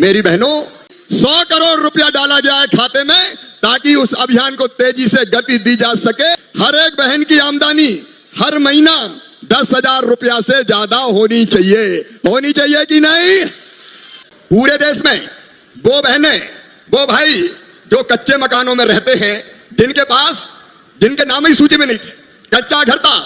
मेरी बहनों, 100 करोड़ रुपया डाला गया है खाते में ताकि उस अभियान को तेजी से गति दी जा सके। हर एक बहन की आमदनी हर महीना 10,000 रुपया से ज्यादा होनी चाहिए कि नहीं? पूरे देश में वो बहनें, वो भाई जो कच्चे मकानों में रहते हैं, जिनके नाम ही सूची में नहीं थे, कच्चा घर था,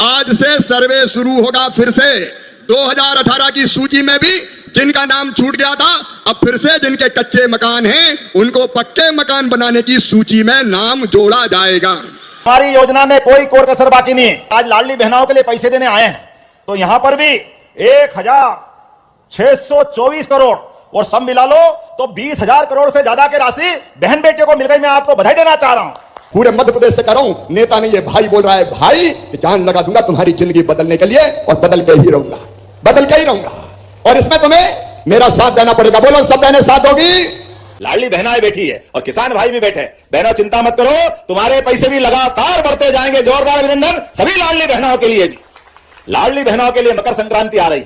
आज से सर्वे शुरू होगा फिर से। 2018 की सूची में भी जिनका नाम छूट गया था, अब फिर से जिनके कच्चे मकान हैं उनको पक्के मकान बनाने की सूची में नाम जोड़ा जाएगा। हमारी योजना में कोई कोर कसर बाकी नहीं है। आज लाडली बहनों के लिए पैसे देने आए हैं तो यहां पर भी 1,624 करोड़ और सब मिला लो तो 20,000 करोड़ से ज्यादा की राशि बहन बेटियों को मिल गई। मैं आपको बधाई देना चाह रहा हूं। पूरे मध्य प्रदेश से कर रहा हूं, नेता नहीं ये भाई बोल रहा है, भाई जान लगा दूंगा तुम्हारी जिंदगी बदलने के लिए और बदल के ही रहूंगा। और इसमें तुम्हें मेरा साथ देना पड़ेगा। बोलो सब बहनें साथ होगी। लाडली बहनाएं बैठी है और किसान भाई भी बैठे। बहनों चिंता मत करो, तुम्हारे पैसे भी लगातार बढ़ते जाएंगे। जोरदार अभिनंदन सभी लाडली बहनों के लिए भी। लाडली बहनों के लिए मकर संक्रांति आ रही,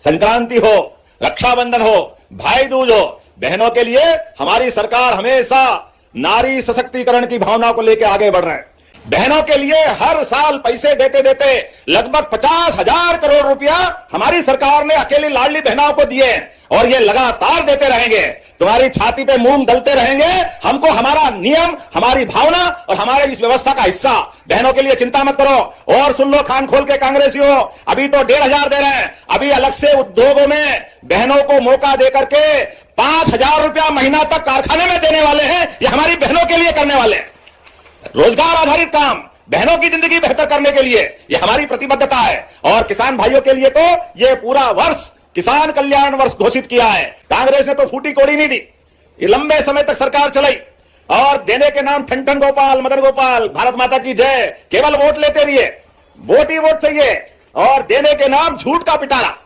संक्रांति हो, रक्षाबंधन हो, भाई दूज हो, बहनों के लिए हमारी सरकार हमेशा नारी सशक्तिकरण की भावना को लेकर आगे बढ़ रहे हैं। बहनों के लिए हर साल पैसे देते देते लगभग 50,000 करोड़ रुपया हमारी सरकार ने अकेली लाडली बहनों को दिए और ये लगातार देते रहेंगे। तुम्हारी छाती पे मूंग दलते रहेंगे। हमको हमारा नियम, हमारी भावना और हमारे इस व्यवस्था का हिस्सा। बहनों के लिए चिंता मत करो। और सुन लो कान खोल के कांग्रेसियों, अभी तो 1,500 दे रहे हैं, अभी अलग से उद्योगों में बहनों को मौका देकर के 5,000 रुपया महीना तक कारखाने में देने वाले हैं। ये हमारी बहनों के लिए करने वाले हैं। रोजगार आधारित काम, बहनों की जिंदगी बेहतर करने के लिए यह हमारी प्रतिबद्धता है। और किसान भाइयों के लिए तो यह पूरा वर्ष किसान कल्याण वर्ष घोषित किया है। कांग्रेस ने तो फूटी कोड़ी नहीं दी, ये लंबे समय तक सरकार चलाई और देने के नाम ठन गोपाल, मदन गोपाल, भारत माता की जय, केवल वोट लेते रहिए, वोट ही वोट चाहिए और देने के नाम झूठ का पिटारा।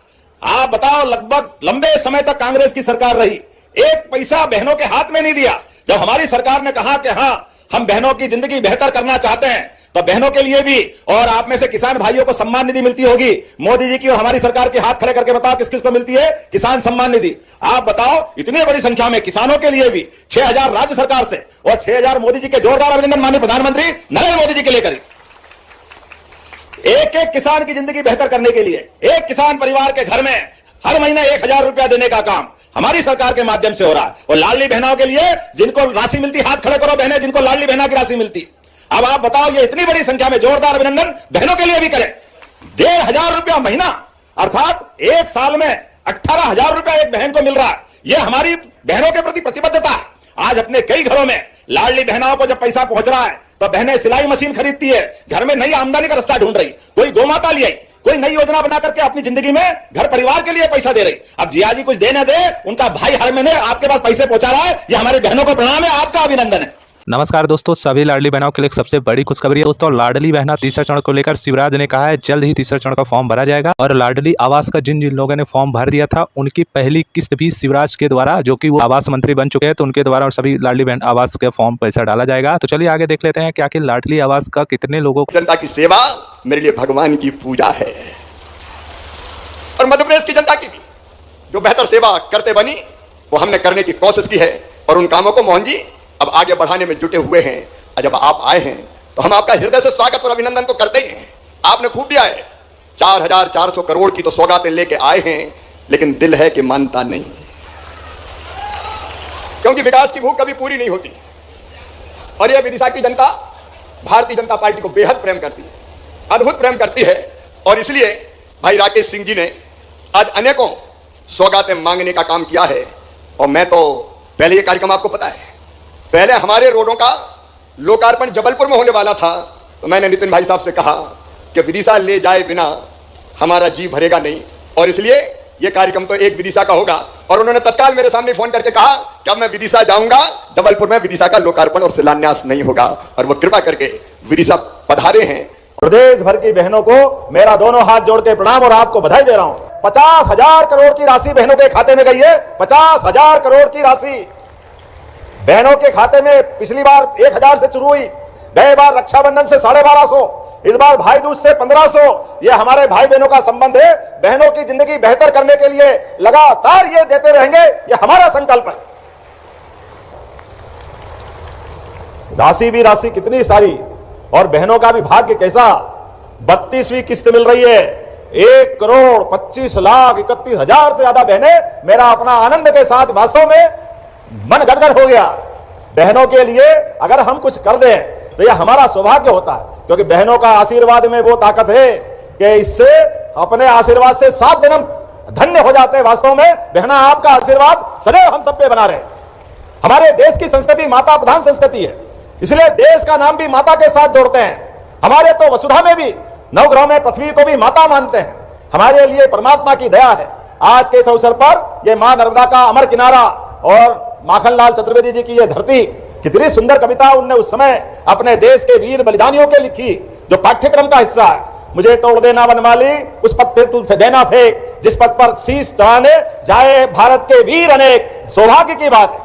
आप बताओ, लगभग लंबे समय तक कांग्रेस की सरकार रही, एक पैसा बहनों के हाथ में नहीं दिया। जब हमारी सरकार ने कहा कि हाँ हम बहनों की जिंदगी बेहतर करना चाहते हैं तो बहनों के लिए भी, और आप में से किसान भाइयों को सम्मान निधि मिलती होगी मोदी जी की और हमारी सरकार के, हाथ खड़े करके बताओ किस किस को मिलती है किसान सम्मान निधि। आप बताओ, इतनी बड़ी संख्या में किसानों के लिए भी 6,000 राज्य सरकार से और 6,000 मोदी जी के। जोरदार अभिनंदन माननीय प्रधानमंत्री नरेंद्र मोदी जी के लिए करें। एक एक किसान की जिंदगी बेहतर करने के लिए एक किसान परिवार के घर में हर महीने 1,000 रुपया देने का काम हमारी सरकार के माध्यम से हो रहा है। और लाडली बहनों के लिए जिनको राशि मिलती, हाथ खड़े करो बहनें जिनको लाडली बहना की राशि मिलती। अब आप बताओ, ये इतनी बड़ी संख्या में जोरदार अभिनंदन बहनों के लिए भी करें। 1,500 रुपया महीना अर्थात एक साल में 18,000 रुपया एक बहन को मिल रहा है। यह हमारी बहनों के प्रति प्रतिबद्धता है। आज अपने कई घरों में लाडली बहनों को जब पैसा पहुंच रहा है तो बहनें सिलाई मशीन खरीदती है, घर में नई आमदनी का रास्ता ढूंढ रही, कोई गोमाता ले आई, कोई नई योजना बना करके अपनी जिंदगी में घर परिवार के लिए पैसा दे रही। अब जिया जी कुछ दे न दे, उनका भाई हर महीने आपके पास पैसे पहुंचा रहा है। ये हमारी बहनों को प्रणाम है, आपका अभिनंदन है। नमस्कार दोस्तों, सभी लाडली बहनों के लिए सबसे बड़ी खुशखबरी है दोस्तों। लाडली बहना तीसरा चरण को लेकर शिवराज ने कहा है जल्द ही तीसरा चरण का फॉर्म भरा जाएगा। और लाडली आवास का जिन जिन लोगों ने फॉर्म भर दिया था उनकी पहली किस्त भी शिवराज के द्वारा, जो कि वो आवास मंत्री बन चुके हैं, तो उनके द्वारा और सभी लाडली बहन आवास के फॉर्म पैसा डाला जाएगा। तो चलिए आगे देख लेते हैं कि आखिर लाडली आवास का कितने लोगों को। जनता की सेवा मेरे लिए भगवान की पूजा है और मध्य प्रदेश की जनता की भी जो बेहतर सेवा करते बनी वो हमने करने की कोशिश की है। और उन कामों को मोहन जी अब आगे बढ़ाने में जुटे हुए हैं। और जब आप आए हैं तो हम आपका हृदय से स्वागत और अभिनंदन तो करते ही हैं। आपने खूब दिया है, 4,400 करोड़ की तो सौगातें लेके आए हैं, लेकिन दिल है कि मानता नहीं, क्योंकि विकास की भूख कभी पूरी नहीं होती। और यह विदिशा की जनता भारतीय जनता पार्टी को बेहद प्रेम करती है, अद्भुत प्रेम करती है। और इसलिए भाई राकेश सिंह जी ने आज अनेकों सौगातें मांगने का काम किया है। और मैं तो पहले ये कार्यक्रम आपको पता है, पहले हमारे रोडों का लोकार्पण जबलपुर में होने वाला था, तो मैंने नितिन भाई साहब से कहा कि विदिशा ले जाए बिना हमारा जी भरेगा नहीं, और इसलिए ये कार्यक्रम तो एक विदिशा का होगा। और उन्होंने तत्काल मेरे सामने फोन करके कहा कि अब मैं विदिशा जाऊंगा, जबलपुर में विदिशा का लोकार्पण और शिलान्यास नहीं होगा। और वो कृपा करके विदिशा पधारे हैं। प्रदेश भर की बहनों को मेरा दोनों हाथ जोड़ के प्रणाम और आपको बधाई दे रहा हूं। 50,000 करोड़ की राशि बहनों के खाते में गई है। 50,000 करोड़ की राशि बहनों के खाते में पिछली बार 1,000 से शुरू हुई, गए बार रक्षाबंधन से 1,250, इस बार भाई दूज से 1500। ये हमारे भाई बहनों का संबंध है। बहनों की जिंदगी बेहतर करने के लिए लगातार ये देते रहेंगे, ये हमारा संकल्प है। राशि भी राशि कितनी सारी, और बहनों का भी भाग्य कैसा। 32वीं किस्त मिल रही है। 1,25,31,000 से ज्यादा बहनें मेरा अपना आनंद के साथ वास्तव में मन गदगद हो गया। बहनों के लिए अगर हम कुछ कर दें तो यह हमारा सौभाग्य होता है, क्योंकि बहनों का आशीर्वाद में वो ताकत है कि इससे अपने आशीर्वाद से 7 जन्म धन्य हो जाते हैं। वास्तव में बहना आपका आशीर्वाद सदैव हम सब पे बना रहे। हमारे देश की संस्कृति माता प्रधान संस्कृति है, इसलिए देश का नाम भी माता के साथ जोड़ते हैं। हमारे तो वसुधा में भी नवग्रह में पृथ्वी को भी माता मानते हैं। हमारे लिए परमात्मा की दया है। आज के इस अवसर पर यह मां नर्मदा का अमर किनारा और माखनलाल चतुर्वेदी जी की यह धरती, कितनी सुंदर कविता उनने उस समय अपने देश के वीर बलिदानियों के लिखी, जो पाठ्यक्रम का हिस्सा है। मुझे तोड़ देना वनमाली, उस पथ पे तू देना फेंक, जिस पथ पर शीश चढ़ाने जाए भारत के वीर अनेक। सौभाग्य की बात है,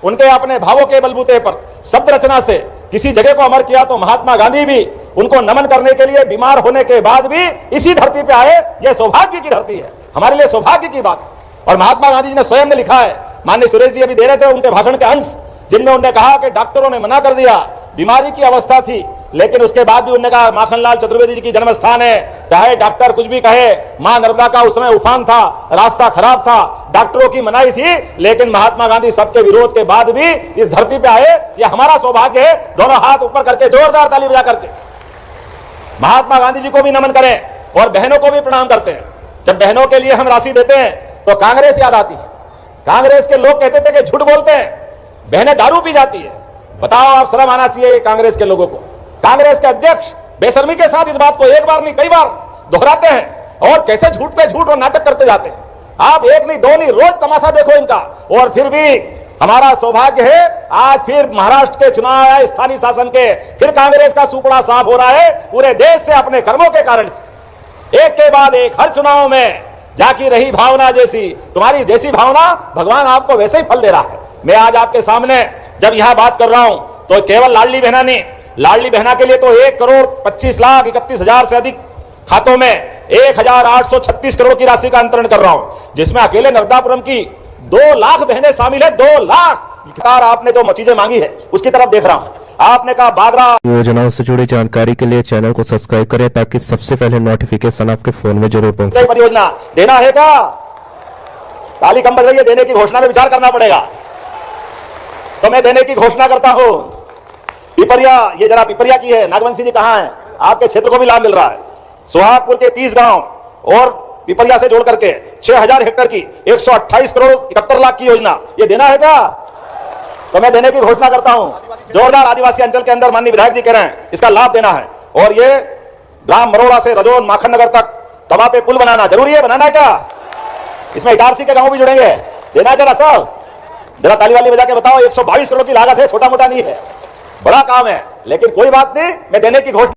उनके अपने भावों के बलबूते पर शब्द रचना से किसी जगह को अमर किया, तो महात्मा गांधी भी उनको नमन करने के लिए बीमार होने के बाद भी इसी धरती पे आए। यह सौभाग्य की धरती है, हमारे लिए सौभाग्य की बात है। और महात्मा गांधी जी ने स्वयं ने लिखा है, माननीय सुरेश जी अभी दे रहे थे उनके भाषण के अंश, जिनमें उन्होंने कहा कि डॉक्टरों ने मना कर दिया, बीमारी की अवस्था थी, लेकिन उसके बाद भी उन्होंने कहा माखनलाल चतुर्वेदी जी की जन्म स्थान है। चाहे डॉक्टर कुछ भी कहे, मां नर्मदा का उस समय उफान था, रास्ता खराब था, डॉक्टरों की मनाही थी, लेकिन महात्मा गांधी सबके विरोध के बाद भी इस धरती पे आए। यह हमारा सौभाग्य है। दोनों हाथ ऊपर करके जोरदार ताली बजा करके महात्मा गांधी जी को भी नमन करें और बहनों को भी प्रणाम करते हैं। जब बहनों के लिए हम राशि देते हैं तो कांग्रेस याद आती है। कांग्रेस के लोग कहते थे कि झूठ बोलते हैं, बहनें दारू पी जाती है। बताओ, आप शर्म आना चाहिए कांग्रेस के लोगों को। कांग्रेस के अध्यक्ष बेशर्मी के साथ इस बात को एक बार नहीं कई बार दोहराते हैं, और कैसे झूठ पे झूठ और नाटक करते जाते हैं। आप एक नहीं दो नहीं, रोज तमाशा देखो इनका। और फिर भी हमारा सौभाग्य है, आज फिर महाराष्ट्र के चुनाव है, स्थानीय शासन के, फिर कांग्रेस का सुपड़ा साफ हो रहा है पूरे देश से अपने कर्मों के कारण से। एक के बाद एक हर चुनाव में जाकी रही भावना जैसी, तुम्हारी जैसी भावना भगवान आपको वैसे ही फल दे रहा है। मैं आज आपके सामने जब यहां बात कर रहा हूं तो केवल लाडली बहना नहीं, लाडली बहना के लिए तो 1,25,31,000 से अधिक खातों में 1,836 करोड़ की राशि का अंतरण कर रहा हूं, जिसमें अकेले नर्मदापुरम की 2 लाख बहनें शामिल है। 2 लाख आपने जो चीजें मांगी है उसकी तरफ देख रहा हूं। आपने कहा बागरा योजनाओं से जुड़ी जानकारी के लिए चैनल को सब्सक्राइब करें, ताकि सबसे पहले नोटिफिकेशन आपके फोन में जरूर पहुंचे। परियोजना देना है क्या? काली कम बज रही है, देने की घोषणा में विचार करना पड़ेगा। तो मैं देने की घोषणा करता हूं। पिपरिया, ये जरा पिपरिया की है, नागवंशी जी कहां है? आपके क्षेत्र को भी लाभ मिल रहा है। सुहागपुर के 30 गांव और पिपरिया से जोड़ करके 6,000 हेक्टेयर की 128 करोड़ 71 लाख की योजना, ये देना है क्या? तो मैं देने की घोषणा करता हूं। जोरदार आदिवासी अंचल के अंदर माननीय विधायक जी कह रहे हैं इसका लाभ देना है। और ये ग्राम मरोड़ा से रजोन माखन नगर तक तवा पे पुल बनाना जरूरी है, बनाना है क्या? इसमें इटारसी के गांव भी जुड़ेंगे, देना है जरा सब, जरा ताली वाली बजा के बताओ। 122 करोड़ की लागत है, छोटा मोटा नहीं है, बड़ा काम है, लेकिन कोई बात नहीं, मैं देने की घोषणा